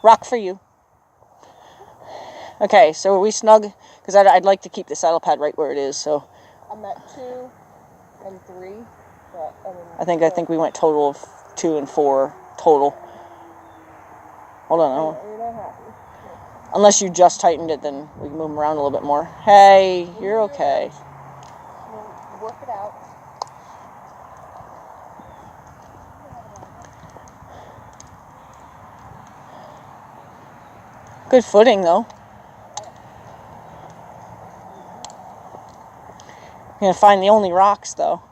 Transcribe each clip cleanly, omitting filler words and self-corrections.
Rock for you. Okay, so are we snug? Because I'd like to keep the saddle pad right where it is, so. I'm at 2 and 3. But, I think we went total of 2 and 4 total. Hold on. You're not happy. Unless you just tightened it, then we can move them around a little bit more. Hey, you're okay. We'll work it out. Good footing, though. You're going to find the only rocks, though.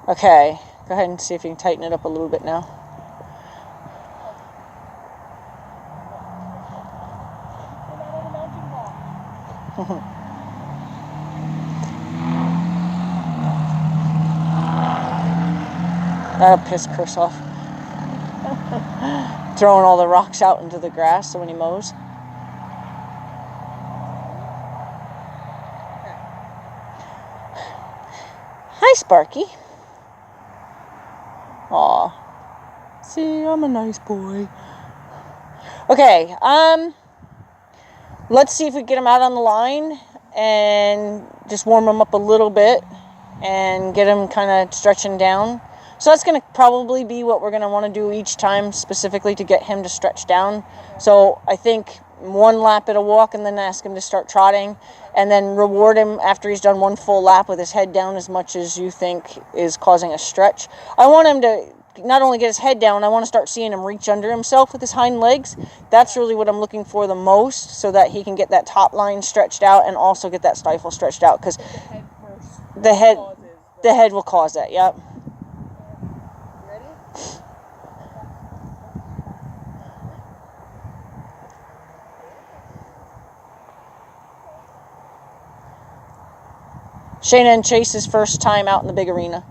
Okay, go ahead and see if you can tighten it up a little bit now. That'll piss Chris off. Throwing all the rocks out into the grass so when he mows. Hi, Sparky. Aw. See, I'm a nice boy. Okay, let's see if we get him out on the line and just warm him up a little bit and get him kind of stretching down. So that's going to probably be what we're going to want to do each time specifically to get him to stretch down. So I think one lap at a walk and then ask him to start trotting and then reward him after he's done one full lap with his head down as much as you think is causing a stretch. I want him to not only get his head down, I want to start seeing him reach under himself with his hind legs. That's really what I'm looking for the most so that he can get that top line stretched out and also get that stifle stretched out because the head will cause that, yep. Shayna and Chase's first time out in the big arena.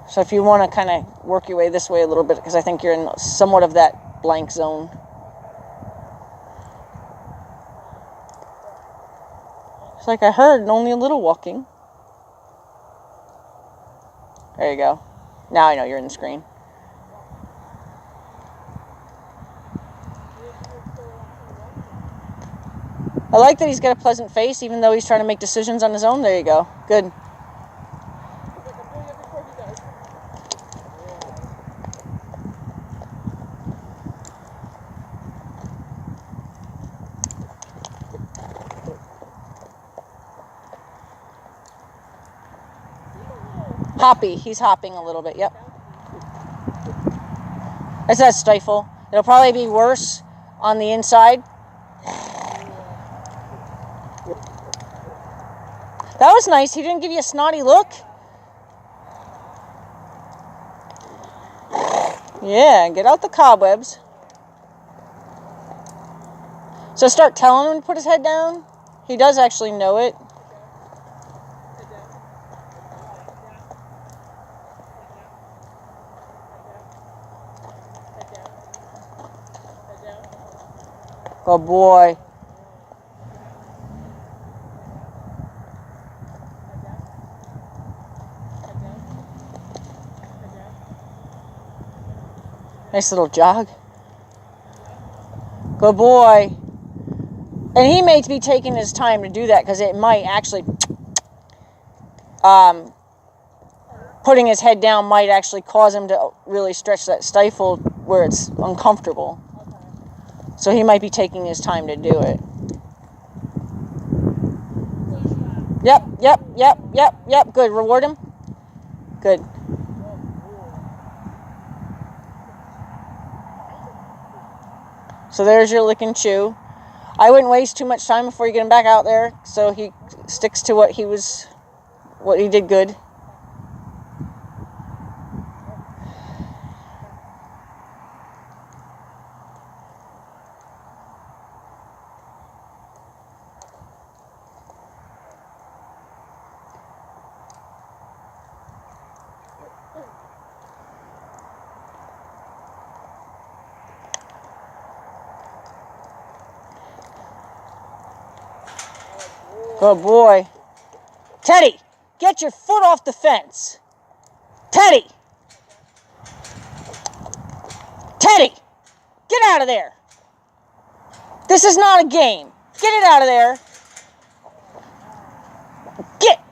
So if you want to kind of work your way this way a little bit, because I think you're in somewhat of that blank zone. It's like I heard only a little walking. There you go. Now I know you're in the screen. I like that he's got a pleasant face, even though he's trying to make decisions on his own. There you go. Good. Hoppy. He's hopping a little bit. Yep. That's that stifle. It'll probably be worse on the inside. That was nice. He didn't give you a snotty look. Yeah, get out the cobwebs. So start telling him to put his head down. He does actually know it. Good boy. Nice little jog. Good boy. And he may be taking his time to do that because it might actually, putting his head down might actually cause him to really stretch that stifle where it's uncomfortable. So he might be taking his time to do it. Yep. Good. Reward him. Good. So there's your lick and chew. I wouldn't waste too much time before you get him back out there, so he sticks to what he did good. Good boy. Teddy, get your foot off the fence. Teddy. Teddy, get out of there. This is not a game. Get it out of there. Get.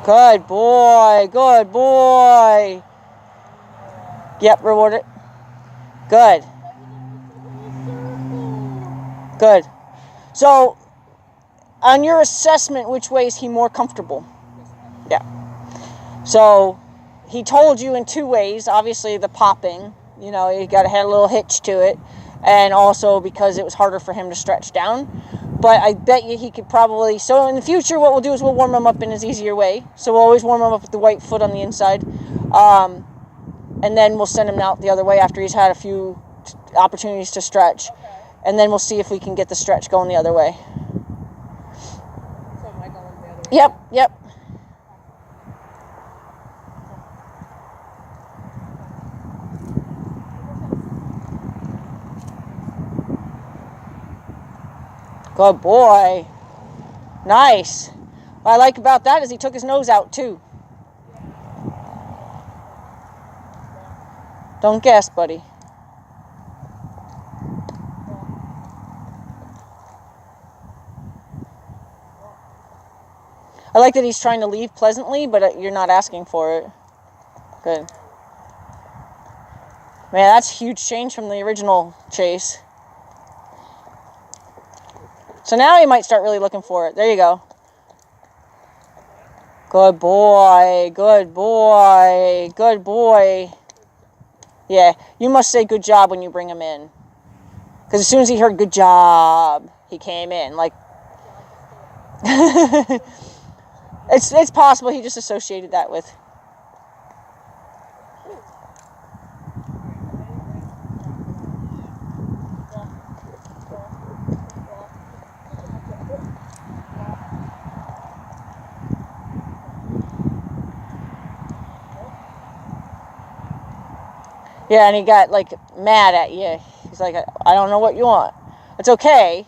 Good boy. Good boy. Yep, reward it. Good. Good. So, on your assessment, which way is he more comfortable? Yeah. So, he told you in two ways. Obviously, the popping. You know, he had a little hitch to it. And also because it was harder for him to stretch down. But I bet you he could probably... So, in the future, what we'll do is we'll warm him up in his easier way. So, we'll always warm him up with the right foot on the inside. And then we'll send him out the other way after he's had a few opportunities to stretch. And then we'll see if we can get the stretch going the other way. So am I going the other way? Yep, yep. Good boy. Nice. What I like about that is he took his nose out too. Don't guess, buddy. I like that he's trying to leave pleasantly, but you're not asking for it. Good. Man, that's a huge change from the original Chase. So now he might start really looking for it. There you go. Good boy. Good boy. Good boy. Yeah, you must say good job when you bring him in. Because as soon as he heard good job, he came in. Like, it's possible he just associated that with. Yeah, and he got, like, mad at you. He's like, I don't know what you want. It's okay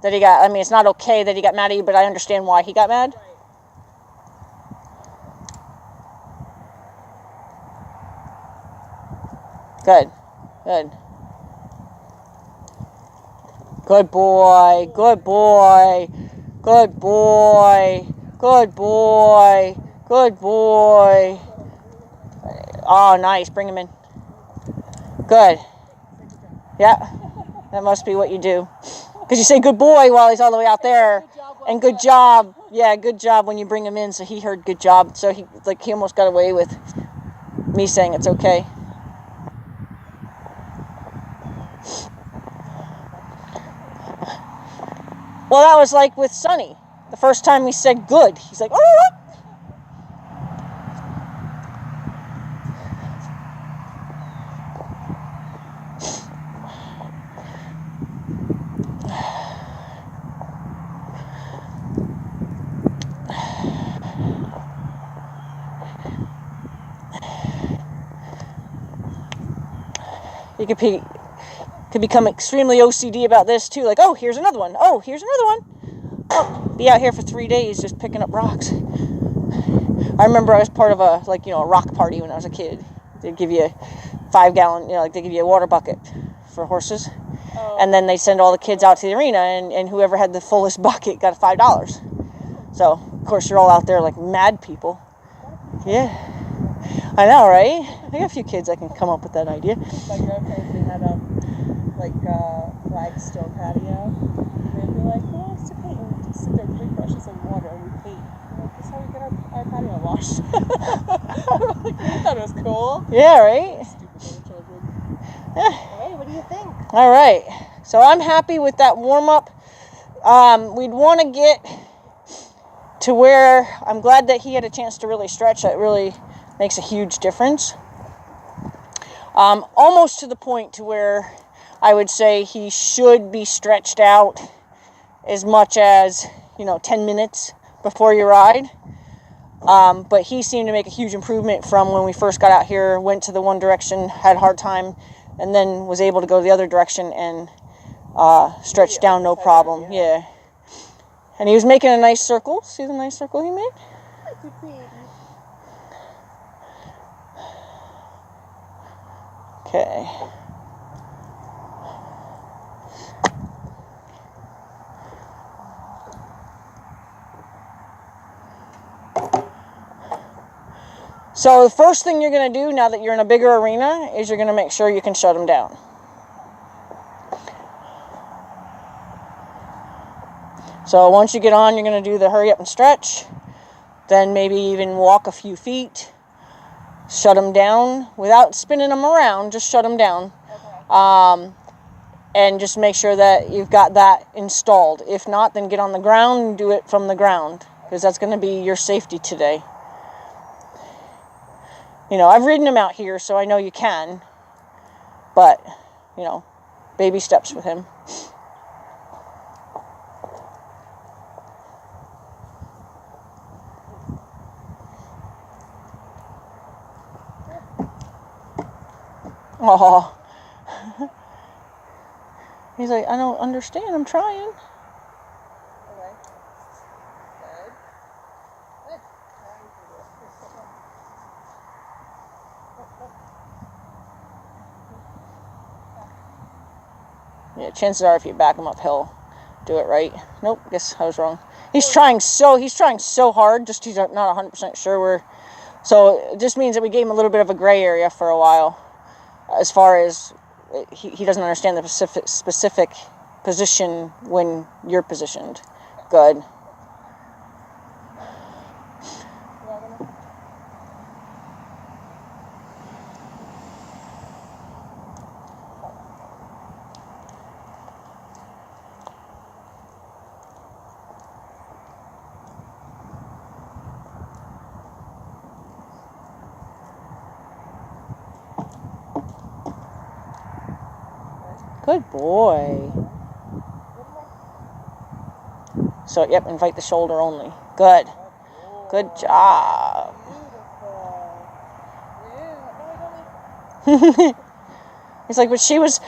that he got, I mean, it's not okay that he got mad at you, but I understand why he got mad. Good. Good. Good boy. Good boy. Good boy. Good boy. Good boy. Oh, nice. Bring him in. Good. Yeah. That must be what you do. Because you say good boy while he's all the way out there. And good job. Yeah, good job when you bring him in. So he heard good job. So he almost got away with me saying it's okay. Well, that was like with Sonny. The first time we said good, he's like, oh! You could become extremely OCD about this too. Like, oh, here's another one. Oh, here's another one. Oh, be out here for 3 days just picking up rocks. I remember I was part of a rock party when I was a kid. They'd give you a 5-gallon, they give you a water bucket for horses. Oh. And then they send all the kids out to the arena, and whoever had the fullest bucket got $5. So, of course, you're all out there like mad people. Yeah. I know, right? I got a few kids that can come up with that idea. My grandparents, they had flagstone patio. They'd be like, well, let's paint. And we'd just sit there, 3 brushes of water, and we'd paint. I'm like, this is how we get our patio washed. I thought it was cool. Yeah, right? Stupid little children. Yeah. Hey, what do you think? All right. So I'm happy with that warm-up. We'd want to get to where I'm glad that he had a chance to really stretch. That really makes a huge difference. Almost to the point to where I would say he should be stretched out as much as, 10 minutes before you ride. But he seemed to make a huge improvement from when we first got out here, went to the one direction, had a hard time, and then was able to go the other direction and stretch down no problem. Yeah. And he was making a nice circle. See the nice circle he made? Okay. So the first thing you're going to do now that you're in a bigger arena is you're going to make sure you can shut them down. So once you get on, you're going to do the hurry up and stretch. Then maybe even walk a few feet. Shut them down without spinning them around. Just shut them down. Okay. And just make sure that you've got that installed. If not, then get on the ground and do it from the ground. Because that's going to be your safety today. You know, I've ridden him out here, so I know you can. But, you know, baby steps with him. Oh. He's like, I don't understand. I'm trying. Okay. Good. Good. Yeah, chances are if you back him up, he'll do it right. Nope, guess I was wrong. He's trying so hard, just he's not 100% sure where. So it just means that we gave him a little bit of a gray area for a while. As far as he doesn't understand the specific position when you're positioned. Good. Good boy. So, yep, invite the shoulder only. Good. Good job. He's like, but she was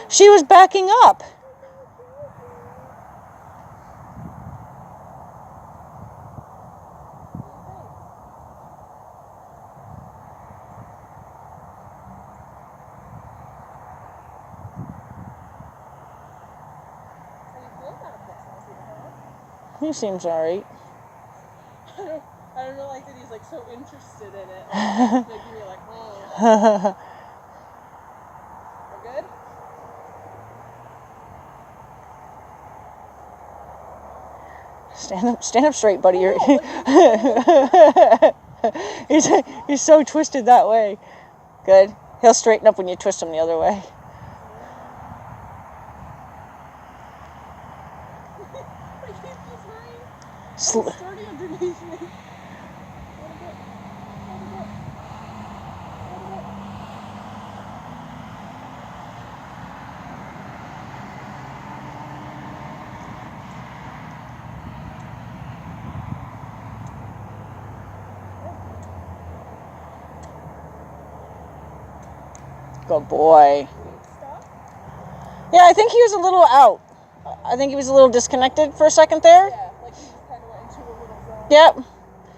backing up. He seems alright. I don't know, like that he's like so interested in it. Like, making me like, oh. We're good? Stand up straight, buddy. He's so twisted that way. Good. He'll straighten up when you twist him the other way. Sturdy underneath me. Good boy. Yeah, I think he was a little out. I think he was a little disconnected for a second there. Yeah, like he just kind of went into a little zone. Yep.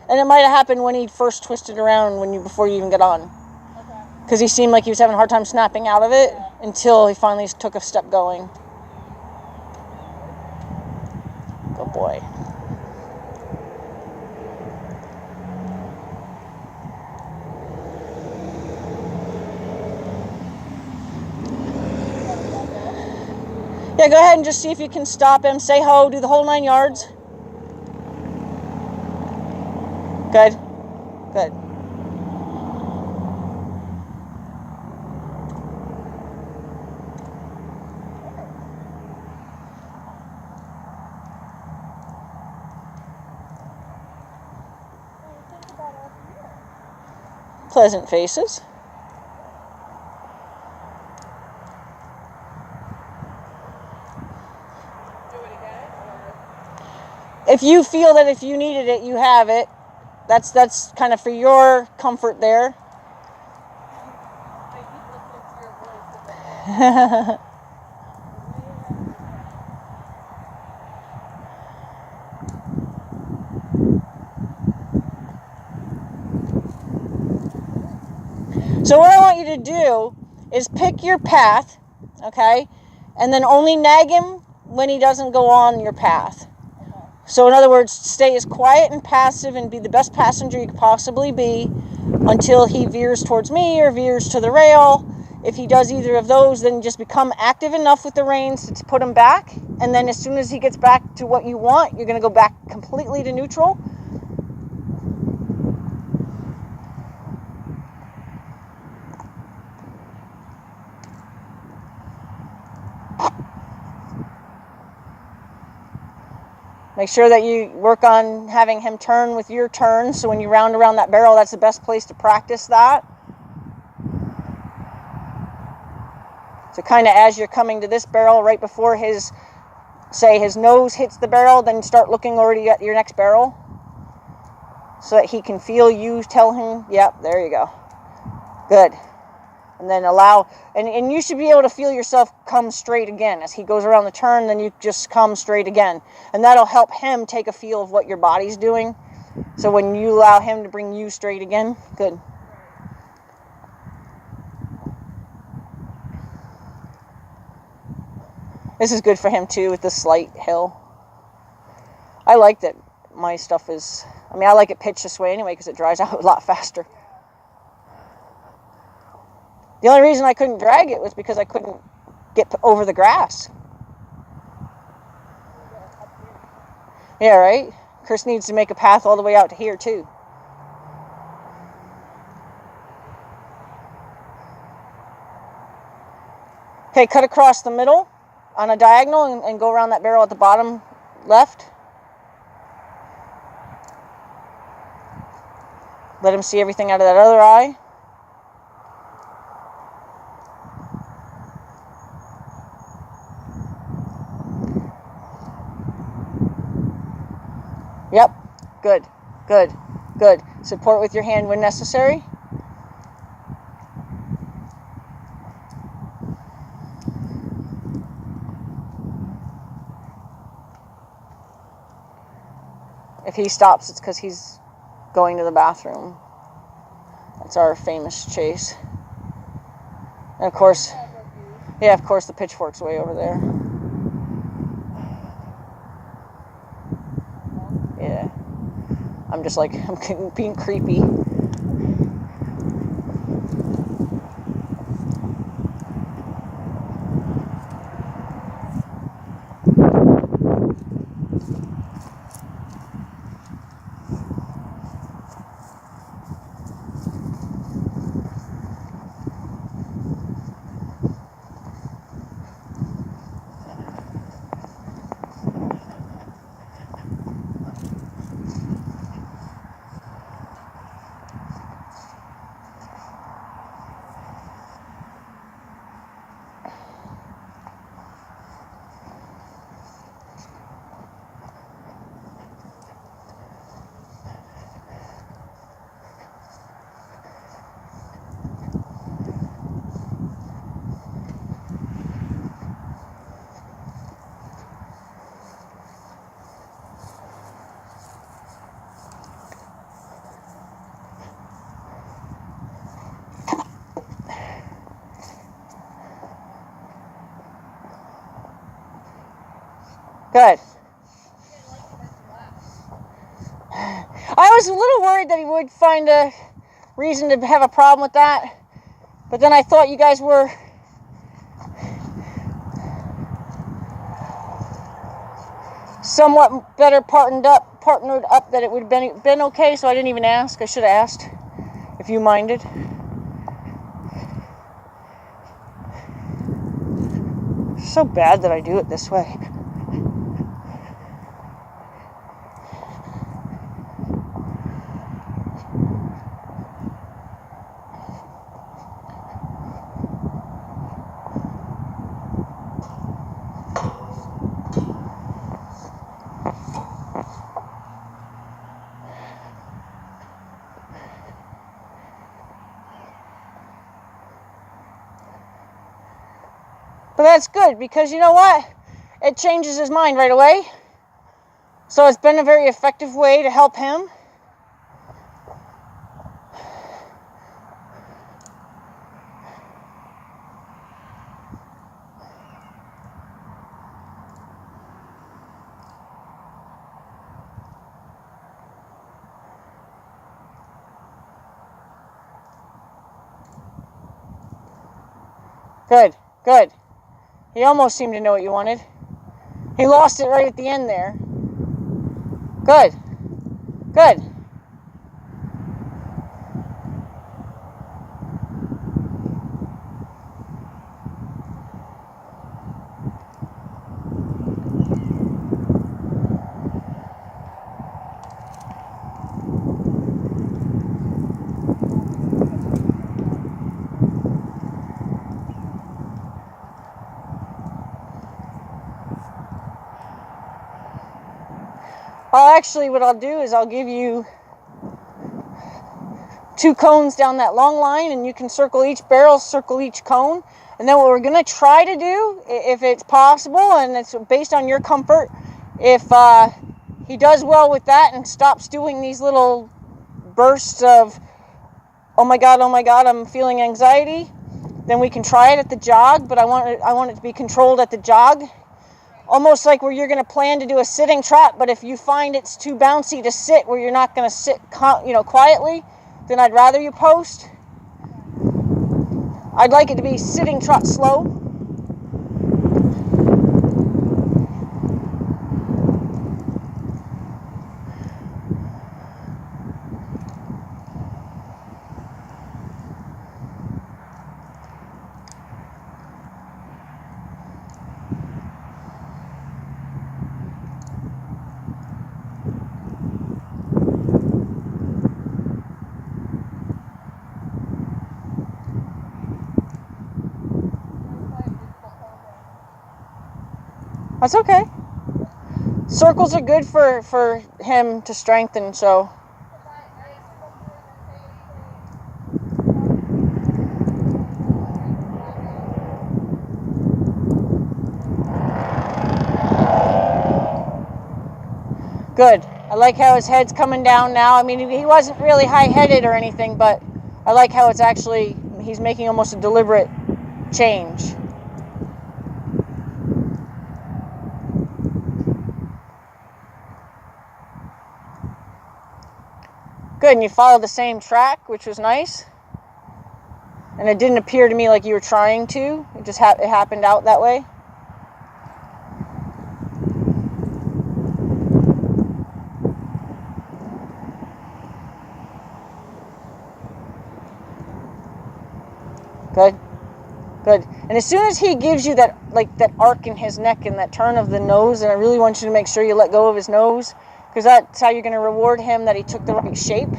And it might have happened when he first twisted around before you even got on. Okay. Because he seemed like he was having a hard time snapping out of it until he finally took a step going. Good boy. Yeah, go ahead and just see if you can stop him. Say ho, do the whole 9 yards. Good. Good. Pleasant faces. If you feel that if you needed it, you have it, That's kind of for your comfort there. I keep listening to your voice. So what I want you to do is pick your path, okay? And then only nag him when he doesn't go on your path. So in other words, stay as quiet and passive and be the best passenger you could possibly be until he veers towards me or veers to the rail. If he does either of those, then just become active enough with the reins to put him back. And then as soon as he gets back to what you want, you're going to go back completely to neutral. Make sure that you work on having him turn with your turn. So when you round around that barrel, that's the best place to practice that. So kind of as you're coming to this barrel, right before his nose hits the barrel, then start looking already at your next barrel. So that he can feel you tell him, yep, there you go. Good. And then allow, and you should be able to feel yourself come straight again. As he goes around the turn, then you just come straight again. And that'll help him take a feel of what your body's doing. So when you allow him to bring you straight again, good. This is good for him too with the slight hill. I like that my stuff is, I like it pitched this way anyway because it dries out a lot faster. The only reason I couldn't drag it was because I couldn't get over the grass. Yeah, right? Chris needs to make a path all the way out to here, too. Okay, cut across the middle on a diagonal and go around that barrel at the bottom left. Let him see everything out of that other eye. Yep. Good. Good. Good. Support with your hand when necessary. If he stops, it's because he's going to the bathroom. That's our famous Chase. And of course, yeah, of course the pitchfork's way over there. Yeah. I'm just like, I'm being creepy. Good. I was a little worried that he would find a reason to have a problem with that, but then I thought you guys were somewhat better partnered up that it would have been okay, so I didn't even ask. I should have asked if you minded. It's so bad that I do it this way. that's good, because you know what? It changes his mind right away. So it's been a very effective way to help him. Good, good. He almost seemed to know what you wanted. He lost it right at the end there. Good, good. Actually, what I'll do is I'll give you 2 cones down that long line, and you can circle each barrel, circle each cone. And then what we're going to try to do, if it's possible, and it's based on your comfort, if he does well with that and stops doing these little bursts of, oh my God, I'm feeling anxiety, then we can try it at the jog, but I want it to be controlled at the jog. Almost like where you're going to plan to do a sitting trot, but if you find it's too bouncy to sit, where you're not going to sit, quietly, then I'd rather you post. I'd like it to be sitting trot slow. That's okay. Circles are good for him to strengthen, so. Good. I like how his head's coming down now. I mean, he wasn't really high-headed or anything, but I like how it's actually, he's making almost a deliberate change. Good, and you followed the same track, which was nice. And it didn't appear to me like you were trying to. It just it happened out that way. Good, good. And as soon as he gives you that, like that arc in his neck and that turn of the nose, and I really want you to make sure you let go of his nose, because that's how you're going to reward him that he took the right shape.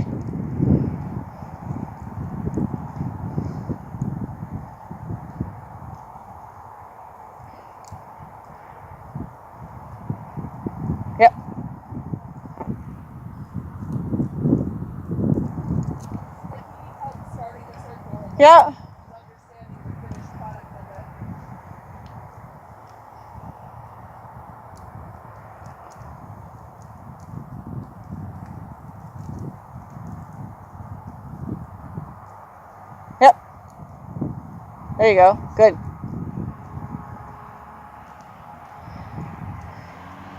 Yep. Yeah. Yep. There you go. Good.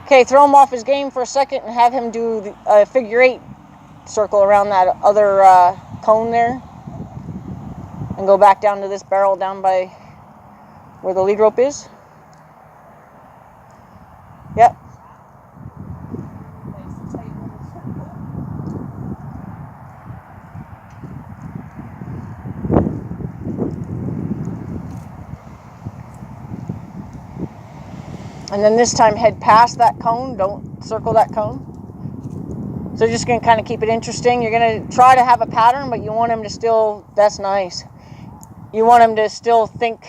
Okay, throw him off his game for a second and have him do the figure 8 circle around that other cone there. And go back down to this barrel down by where the lead rope is. Yep. And then this time head past that cone, don't circle that cone. So you're just going to kind of keep it interesting. You're going to try to have a pattern, but you want him to still, that's nice. You want him to still think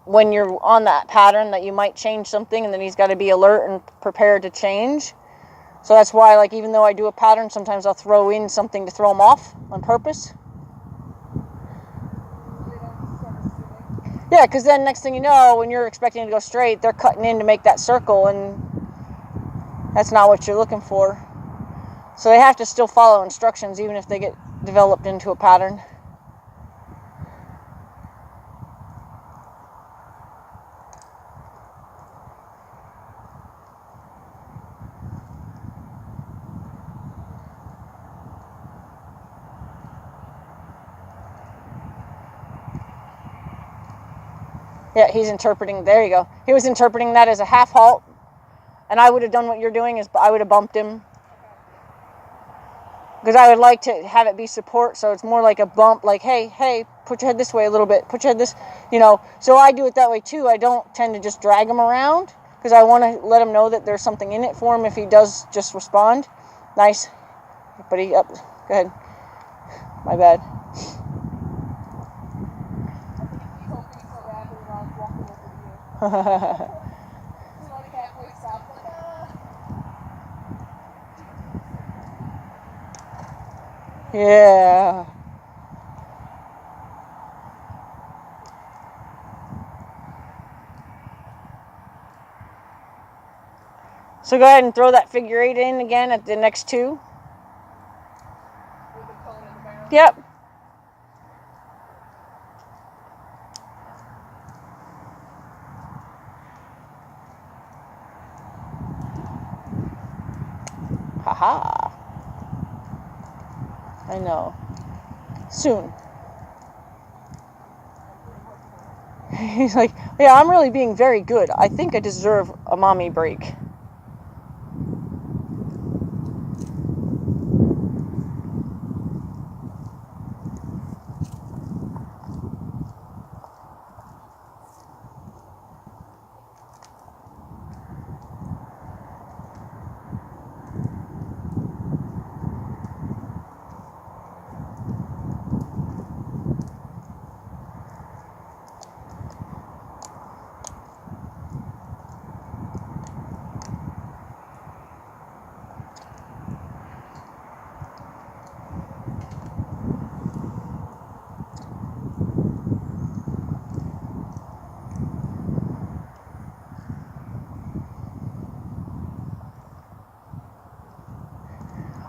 when you're on that pattern that you might change something, and then he's got to be alert and prepared to change. So that's why, like, even though I do a pattern, sometimes I'll throw in something to throw him off on purpose. Yeah, because then next thing you know, when you're expecting to go straight, they're cutting in to make that circle, and that's not what you're looking for. So they have to still follow instructions even if they get developed into a pattern. Yeah, he's interpreting, there you go. He was interpreting that as a half halt, and I would have done what you're doing, is I would have bumped him. Because I would like to have it be support, so it's more like a bump, like, hey, put your head this way a little bit, put your head this, So I do it that way too. I don't tend to just drag him around, because I want to let him know that there's something in it for him if he does just respond. Nice. Buddy, up. Go ahead. My bad. Yeah. So go ahead and throw that figure 8 in again at the next 2. Yep. Haha. I know. Soon. He's like, yeah, I'm really being very good. I think I deserve a mommy break.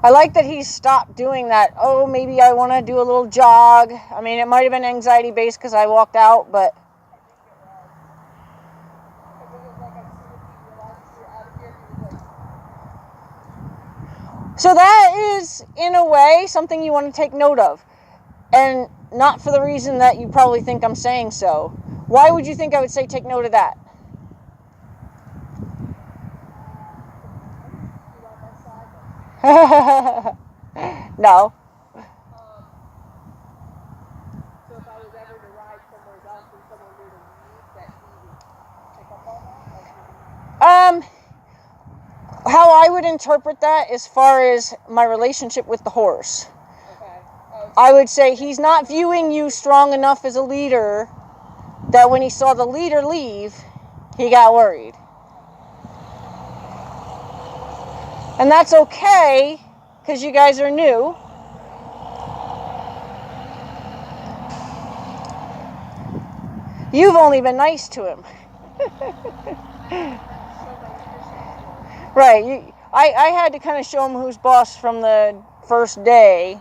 I like that he's stopped doing that. Oh, maybe I want to do a little jog. I mean, it might have been anxiety based because I walked out, but. So that is, in a way, something you want to take note of. And not for the reason that you probably think I'm saying so. Why would you think I would say take note of that? No. So if I was ever to ride somewhere else and someone were to leave, that he would pick up on that? How I would interpret that as far as my relationship with the horse. Okay. I would say he's not viewing you strong enough as a leader that when he saw the leader leave, he got worried. And that's okay, because you guys are new. You've only been nice to him. Right. I had to kind of show him who's boss from the first day,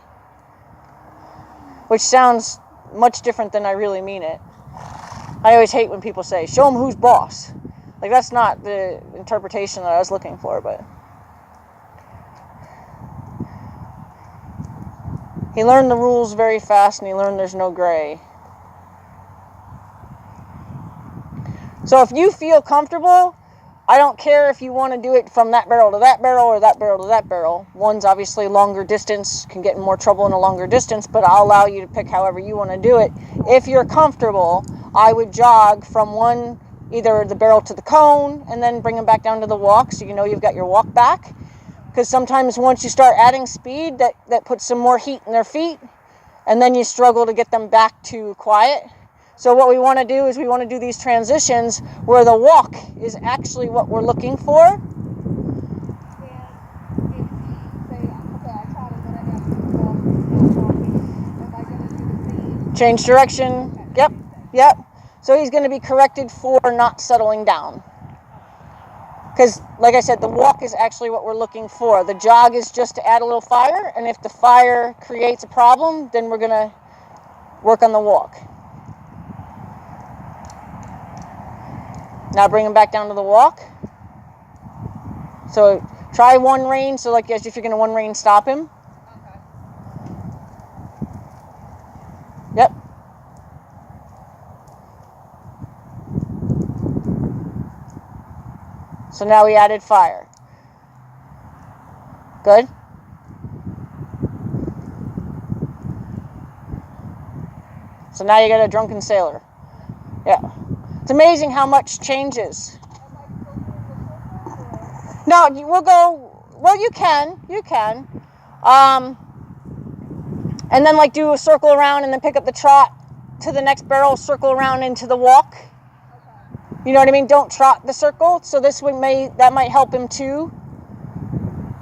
which sounds much different than I really mean it. I always hate when people say, show him who's boss. Like, that's not the interpretation that I was looking for, but. He learned the rules very fast, and he learned there's no gray. So if you feel comfortable, I don't care if you want to do it from that barrel to that barrel or that barrel to that barrel. One's obviously longer distance, can get in more trouble in a longer distance, but I'll allow you to pick however you want to do it. If you're comfortable, I would jog from one, either the barrel to the cone, and then bring them back down to the walk, so you know you've got your walk back. Because sometimes once you start adding speed, that puts some more heat in their feet, and then you struggle to get them back to quiet. So what we want to do is we want to do these transitions where the walk is actually what we're looking for. Change direction. Yep. So he's going to be corrected for not settling down. Because, like I said, the walk is actually what we're looking for. The jog is just to add a little fire, and if the fire creates a problem, then we're going to work on the walk. Now bring him back down to the walk. So try one rein, so like as if you're going to one rein stop him. Okay. Yep. So now we added fire. Good. So now you got a drunken sailor. Yeah. It's amazing how much changes. No, we'll go, well, you can. And then like do a circle around and then pick up the trot to the next barrel, circle around into the walk. You know what I mean? Don't trot the circle. So this one that might help him too.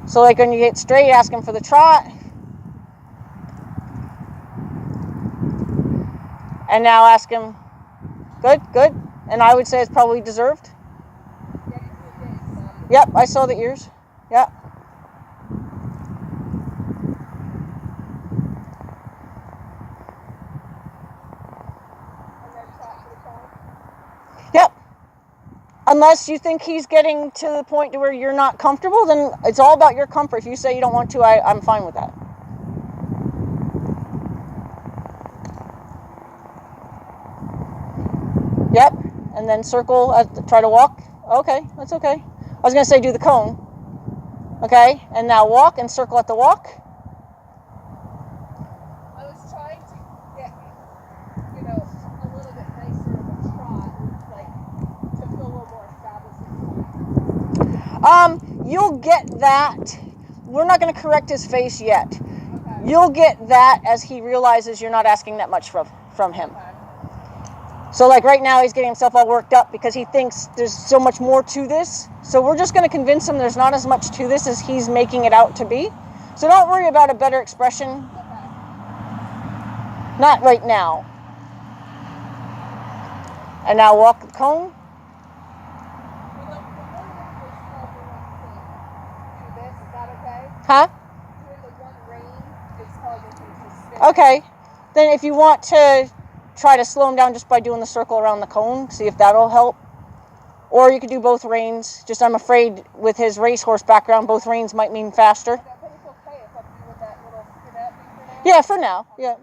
So like when you get straight, ask him for the trot. And now ask him, good. And I would say it's probably deserved. Yep, I saw the ears. Yep. Yep. Unless you think he's getting to the point to where you're not comfortable, then it's all about your comfort. If you say you don't want to, I'm fine with that. Yep. And then circle, try to walk. Okay, that's okay. I was going to say do the cone. Okay, and now walk and circle at the walk. I was trying to get, a little bit nicer of a trot, like to feel a little more established. You'll get that. We're not going to correct his face yet. Okay. You'll get that as he realizes you're not asking that much from him. Okay. So like right now he's getting himself all worked up because he thinks there's so much more to this. So we're just going to convince him there's not as much to this as he's making it out to be. So don't worry about a better expression. Okay. Not right now. And now walk the cone. Huh? Okay. Then if you want to try to slow him down just by doing the circle around the cone, see if that'll help. Or you could do both reins. Just I'm afraid with his racehorse background, both reins might mean faster. Yeah, for now. Yeah.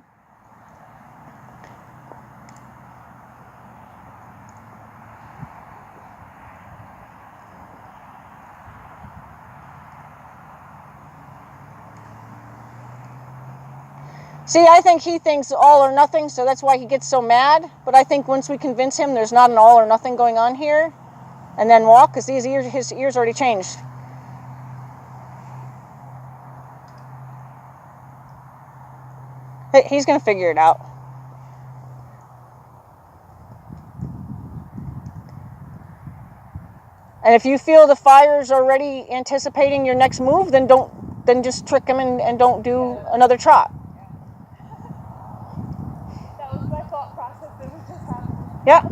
See, I think he thinks all or nothing, so that's why he gets so mad. But I think once we convince him there's not an all or nothing going on here, and then walk, because his ears already changed. He's going to figure it out. And if you feel the fire's already anticipating your next move, then just trick him and don't do another trot. That was my thought process. It was just happening. Yeah.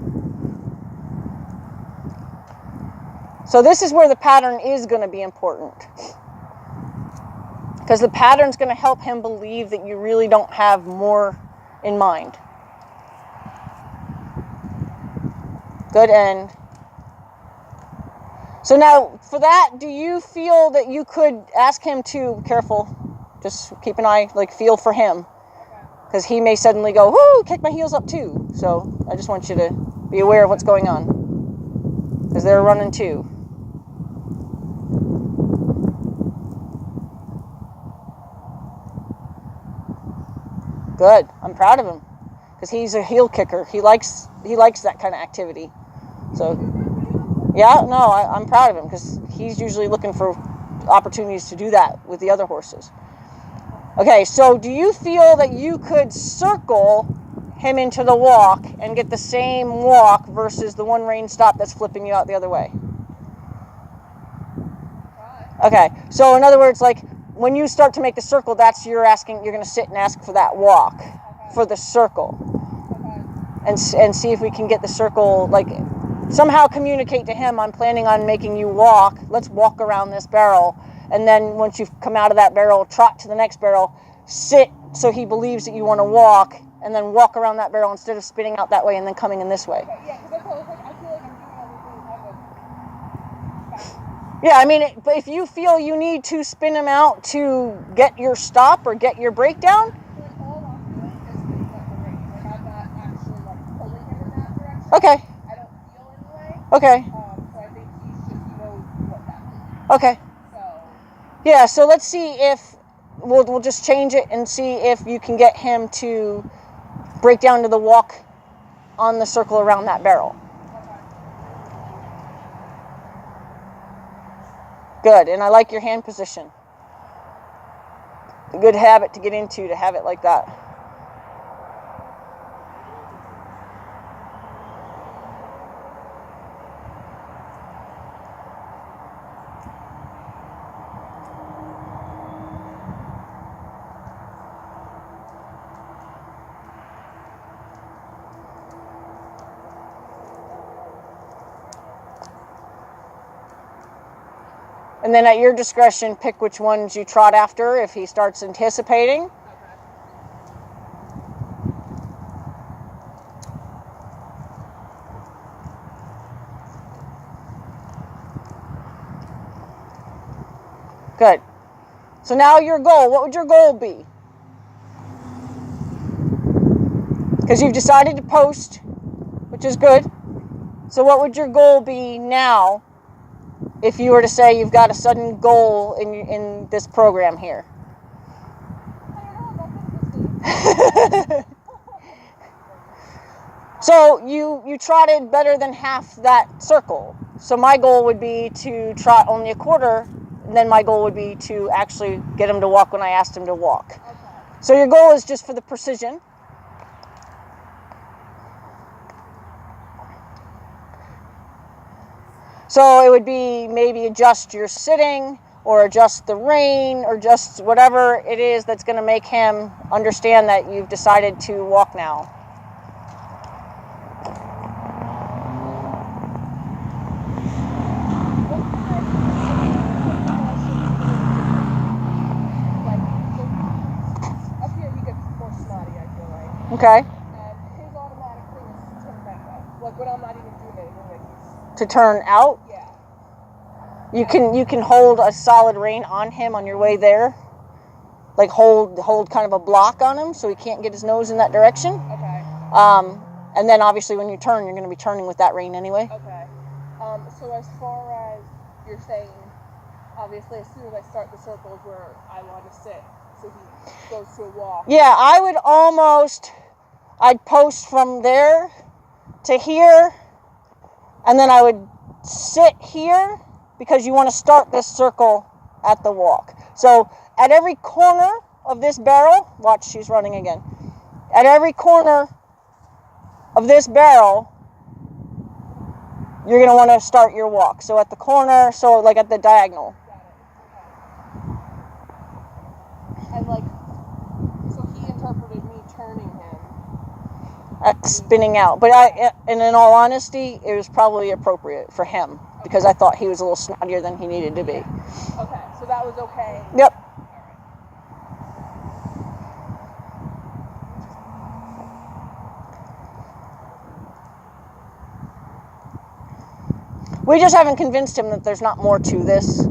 So this is where the pattern is going to be important. Because the pattern's going to help him believe that you really don't have more in mind. Good end. So now, for that, do you feel that you could ask him to, careful, just keep an eye, feel for him. Because he may suddenly go, whoo, kick my heels up too. So I just want you to be aware of what's going on. Because they're running too. Good. I'm proud of him. Because he's a heel kicker. He likes that kind of activity. So, yeah, no, I'm proud of him. Because he's usually looking for opportunities to do that with the other horses. Okay, so do you feel that you could circle him into the walk and get the same walk versus the one rein stop that's flipping you out the other way? Okay, so in other words, when you start to make the circle, that's you're going to sit and ask for that walk for the circle. and see if we can get the circle, like somehow communicate to him, I'm planning on making you walk. Let's walk around this barrel. And then once you've come out of that barrel, trot to the next barrel, sit so he believes that you want to walk, and then walk around that barrel instead of spinning out that way and then coming in this way. Okay, yeah, because I feel like I'm doing everything kind of fast. Yeah, I mean, but if you feel you need to spin him out to get your stop or get your breakdown. Like all I'm doing is spinning out the ring. Like I'm not actually like pulling him in that direction. Okay. I don't feel anyway. Okay. So I think he knows what that means. Okay. So. Yeah, so let's see if we'll just change it and see if you can get him to break down to the walk on the circle around that barrel. Good, and I like your hand position. A good habit to get into, to have it like that. And then at your discretion, pick which ones you trot after if he starts anticipating. Good. So now your goal, what would your goal be? Because you've decided to post, which is good. So what would your goal be now if you were to say you've got a sudden goal in this program here? So you trotted better than half that circle. So my goal would be to trot only a quarter, and then my goal would be to actually get him to walk when I asked him to walk. Okay. So your goal is just for the precision. So it would be maybe adjust your sitting, or adjust the rein, or just whatever it is that's going to make him understand that you've decided to walk now. Up here he gets more snotty, I feel like. Okay. And his automatic thing is to turn that way. Like when I'm not even doing anything, like he's... To turn out? Yeah. You can hold a solid rein on him on your way there. Like hold kind of a block on him so he can't get his nose in that direction. Okay. And then obviously when you turn, you're going to be turning with that rein anyway. Okay. So as far as you're saying, obviously as soon as I start the circle is where I want to sit, so he goes to a walk. Yeah, I'd post from there to here, and then I would sit here because you want to start this circle at the walk. So at every corner of this barrel, watch, she's running again. At every corner of this barrel, you're going to want to start your walk. So at the corner, so like at the diagonal. And like, so he interpreted me turning him. Spinning out. But and in all honesty, it was probably appropriate for him because I thought he was a little snottier than he needed to be. Okay, so that was okay. Yep. We just haven't convinced him that there's not more to this.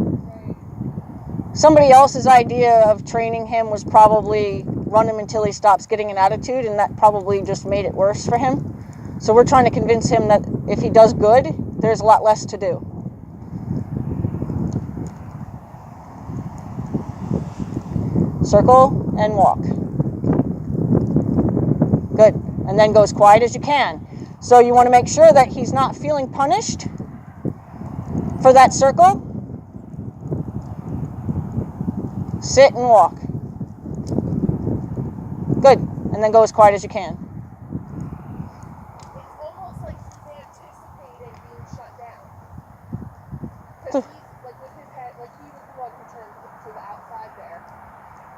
Somebody else's idea of training him was probably run him until he stops getting an attitude, and that probably just made it worse for him. So we're trying to convince him that if he does good, there's a lot less to do. Circle and walk. Good. And then go as quiet as you can. So you want to make sure that he's not feeling punished for that circle. Sit and walk. Good. And then go as quiet as you can. It's almost like he's anticipating being shut down. Because he's, like with his head, like he was the one who turned to the outside there.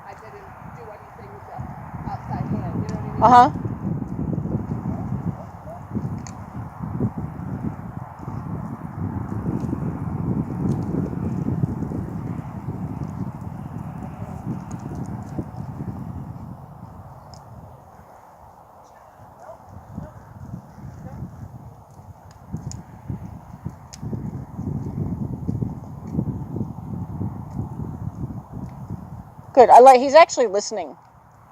I didn't do anything with the outside hand, you know what I mean? Good. He's actually listening.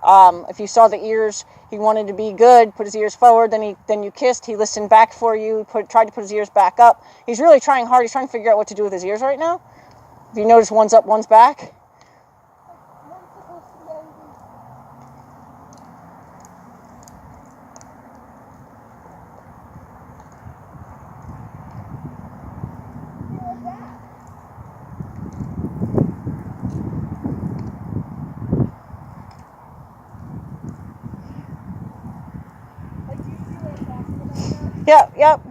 If you saw the ears, he wanted to be good, put his ears forward, then you kissed, he listened back for you, tried to put his ears back up. He's really trying hard. He's trying to figure out what to do with his ears right now. If you notice, one's up, one's back. Yep.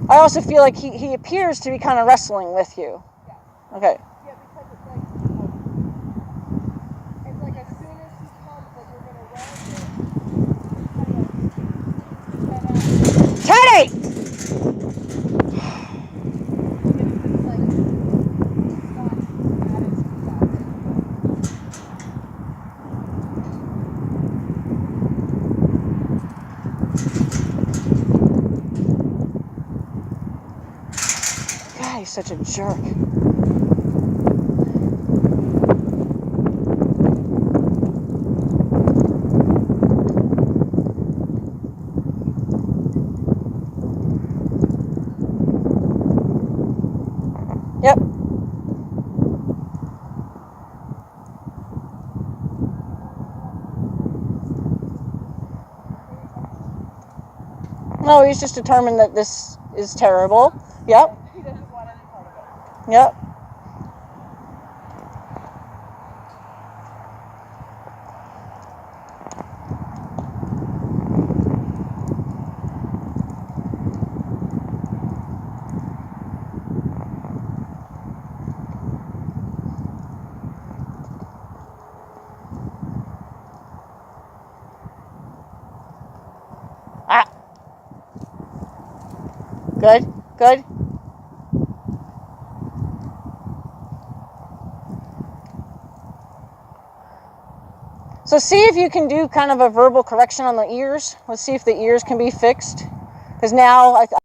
I also feel like he appears to be kind of wrestling with you. Yeah. Okay. Yeah, because it's like as soon as he comes, like we're gonna run. Teddy! God, he's such a jerk. Yep. No, he's just determined that this is terrible. Yep. He doesn't want any part of it. Yep. Ah. Good. So see if you can do kind of a verbal correction on the ears. Let's see if the ears can be fixed. Because now